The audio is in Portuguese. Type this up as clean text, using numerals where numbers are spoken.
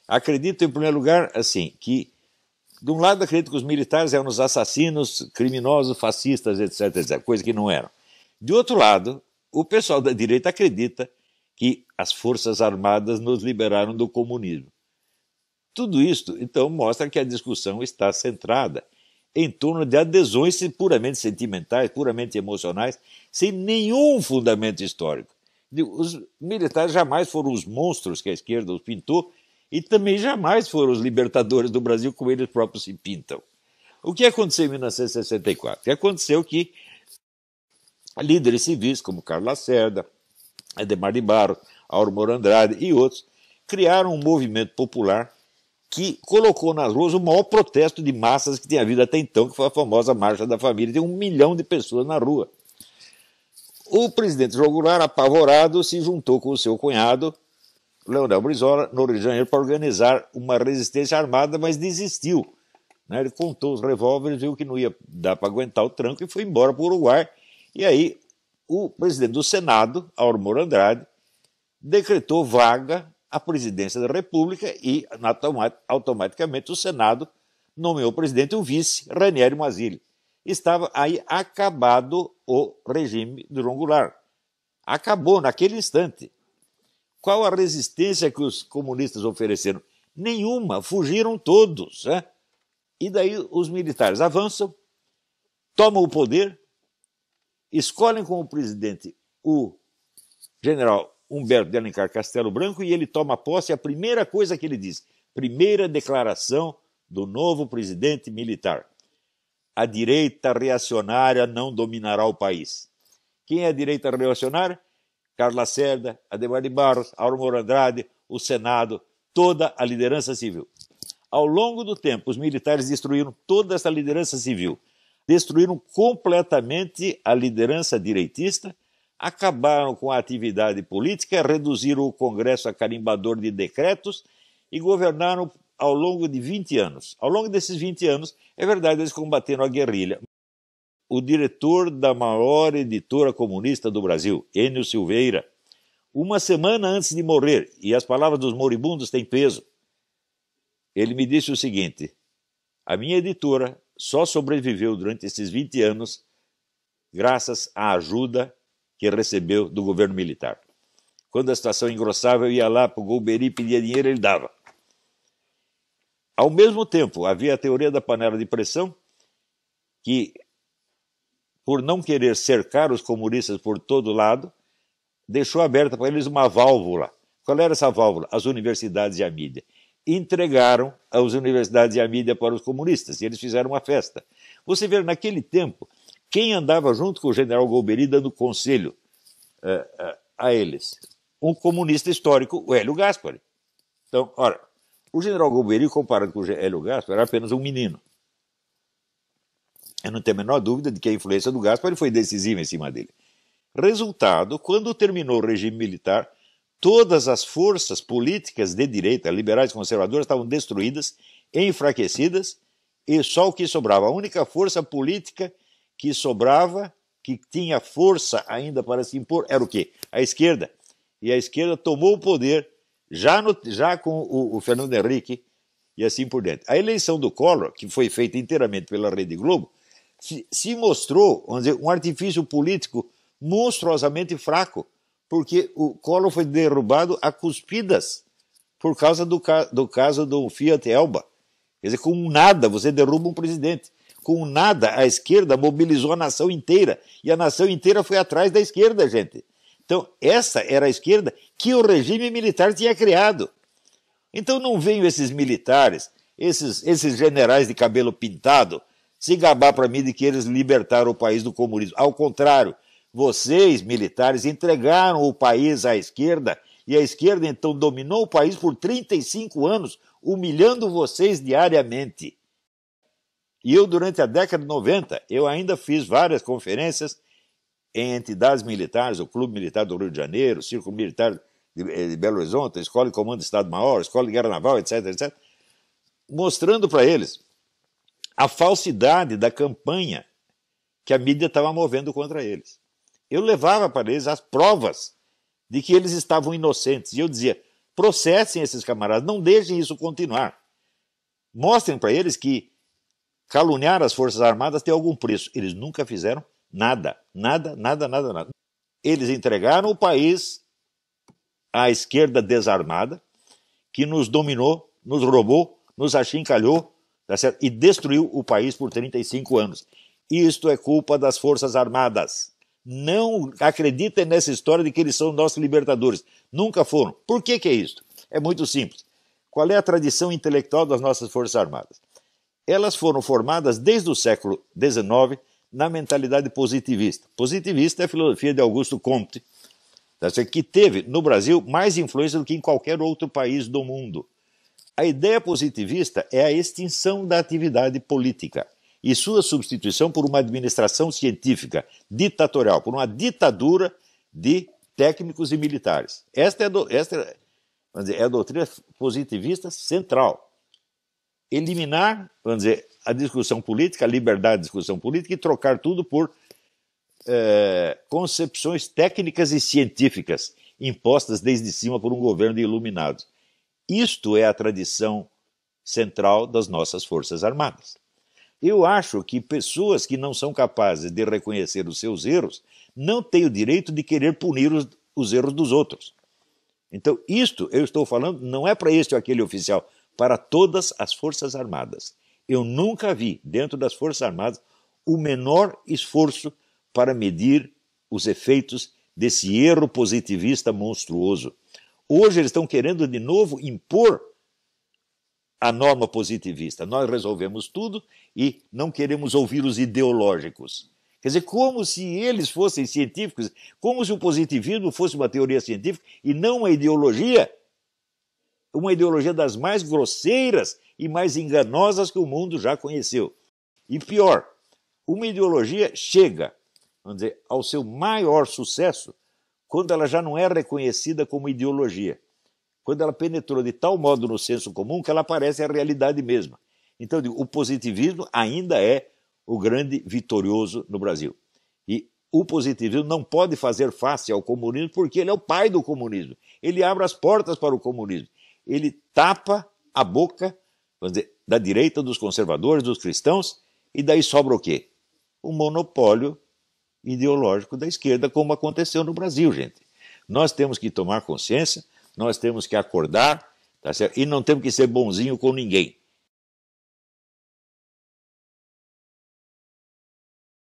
Acredito, em primeiro lugar, assim, que, de um lado, acredito que os militares eram os assassinos, criminosos, fascistas, etc., etc., coisa que não eram. De outro lado, o pessoal da direita acredita que as Forças Armadas nos liberaram do comunismo. Tudo isso, então, mostra que a discussão está centrada em torno de adesões puramente sentimentais, puramente emocionais, sem nenhum fundamento histórico. Os militares jamais foram os monstros que a esquerda os pintou e também jamais foram os libertadores do Brasil como eles próprios se pintam. O que aconteceu em 1964? O que aconteceu que líderes civis como Carlos Lacerda, Adhemar de Barros, Aurmor Andrade e outros criaram um movimento popular que colocou nas ruas o maior protesto de massas que tinha havido até então, que foi a famosa Marcha da Família. Tem 1 milhão de pessoas na rua. O presidente João Goulart, apavorado, se juntou com o seu cunhado, Leonel Brizola, no Rio de Janeiro, para organizar uma resistência armada, mas desistiu. Ele contou os revólveres, viu que não ia dar para aguentar o tranco e foi embora para o Uruguai. E aí o presidente do Senado, Aurmor Andrade, decretou vaga à presidência da República e, automaticamente, o Senado nomeou o presidente e o vice, Raniero Mazzilli. Estava aí acabado o regime de João Goulart. Acabou naquele instante. Qual a resistência que os comunistas ofereceram? Nenhuma, fugiram todos. E daí os militares avançam, tomam o poder, escolhem como presidente o general Humberto de Alencar Castelo Branco e ele toma posse. A primeira coisa que ele diz, primeira declaração do novo presidente militar: a direita reacionária não dominará o país. Quem é a direita reacionária? Carlos Lacerda, Adhemar de Barros, Aurmor Andrade, o Senado, toda a liderança civil. Ao longo do tempo, os militares destruíram toda essa liderança civil, destruíram completamente a liderança direitista, acabaram com a atividade política, reduziram o Congresso a carimbador de decretos e governaram ao longo de 20 anos. Ao longo desses 20 anos, é verdade, eles combateram a guerrilha. O diretor da maior editora comunista do Brasil, Enio Silveira, uma semana antes de morrer, e as palavras dos moribundos têm peso, ele me disse o seguinte: a minha editora só sobreviveu durante esses 20 anos graças à ajuda que recebeu do governo militar. Quando a situação engrossava, eu ia lá para o Golbery, pedia dinheiro, ele dava. Ao mesmo tempo, havia a teoria da panela de pressão, que, por não querer cercar os comunistas por todo lado, deixou aberta para eles uma válvula. Qual era essa válvula? As universidades e a mídia. Entregaram as universidades e a mídia para os comunistas, e eles fizeram uma festa. Você vê, naquele tempo, quem andava junto com o general Golbery dando conselho a eles? Um comunista histórico, o Hélio Gaspari. Então, ora, o general Golbery, comparado com o Hélio Gaspari, era apenas um menino. Eu não tenho a menor dúvida de que a influência do Gaspari foi decisiva em cima dele. Resultado, quando terminou o regime militar, todas as forças políticas de direita, liberais e conservadoras, estavam destruídas, enfraquecidas, e só o que sobrava, a única força política que sobrava, que tinha força ainda para se impor, era o quê? A esquerda. E a esquerda tomou o poder, já com o Fernando Henrique, e assim por diante. A eleição do Collor, que foi feita inteiramente pela Rede Globo, se mostrou, vamos dizer, um artifício político monstruosamente fraco, porque o Collor foi derrubado a cuspidas por causa do caso do Fiat Elba. Quer dizer, com nada você derruba um presidente. Com nada a esquerda mobilizou a nação inteira. E a nação inteira foi atrás da esquerda, gente. Então, essa era a esquerda que o regime militar tinha criado. Então não venham esses militares, esses generais de cabelo pintado, se gabar para mim de que eles libertaram o país do comunismo. Ao contrário, vocês, militares, entregaram o país à esquerda e a esquerda, então, dominou o país por 35 anos, humilhando vocês diariamente. E eu, durante a década de 90, eu ainda fiz várias conferências em entidades militares, o Clube Militar do Rio de Janeiro, o Círculo Militar de Belo Horizonte, a Escola de Comando de Estado-Maior, a Escola de Guerra Naval, etc., etc., mostrando para eles a falsidade da campanha que a mídia estava movendo contra eles. Eu levava para eles as provas de que eles estavam inocentes. E eu dizia, processem esses camaradas, não deixem isso continuar. Mostrem para eles que caluniar as Forças Armadas tem algum preço. Eles nunca fizeram nada, nada, nada, nada, nada. Eles entregaram o país à esquerda desarmada, que nos dominou, nos roubou, nos achincalhou, tá certo? E destruiu o país por 35 anos. Isto é culpa das Forças Armadas. Não acreditem nessa história de que eles são nossos libertadores. Nunca foram. Por que é isso? É muito simples. Qual é a tradição intelectual das nossas Forças Armadas? Elas foram formadas desde o século XIX na mentalidade positivista. Positivista é a filosofia de Augusto Comte, que teve no Brasil mais influência do que em qualquer outro país do mundo. A ideia positivista é a extinção da atividade política e sua substituição por uma administração científica, ditatorial, por uma ditadura de técnicos e militares. Esta é a doutrina positivista central. Eliminar, a discussão política, a liberdade de discussão política e trocar tudo por concepções técnicas e científicas impostas desde cima por um governo de iluminados. Isto é a tradição central das nossas Forças Armadas. Eu acho que pessoas que não são capazes de reconhecer os seus erros não têm o direito de querer punir os erros dos outros. Então, isto eu estou falando não é para este ou aquele oficial, para todas as Forças Armadas. Eu nunca vi, dentro das Forças Armadas, o menor esforço para medir os efeitos desse erro positivista monstruoso. Hoje eles estão querendo de novo impor a norma positivista. Nós resolvemos tudo e não queremos ouvir os ideológicos. Quer dizer, como se eles fossem científicos, como se o positivismo fosse uma teoria científica e não uma ideologia das mais grosseiras e mais enganosas que o mundo já conheceu. E pior, uma ideologia chega, ao seu maior sucesso quando ela já não é reconhecida como ideologia. Quando ela penetrou de tal modo no senso comum que ela parece a realidade mesma. Então, o positivismo ainda é o grande vitorioso no Brasil. E o positivismo não pode fazer face ao comunismo porque ele é o pai do comunismo. Ele abre as portas para o comunismo. Ele tapa a boca, da direita, dos conservadores, dos cristãos, e daí sobra o quê? O monopólio ideológico da esquerda, como aconteceu no Brasil, gente. Nós temos que tomar consciência, nós temos que acordar, tá certo? E não temos que ser bonzinho com ninguém.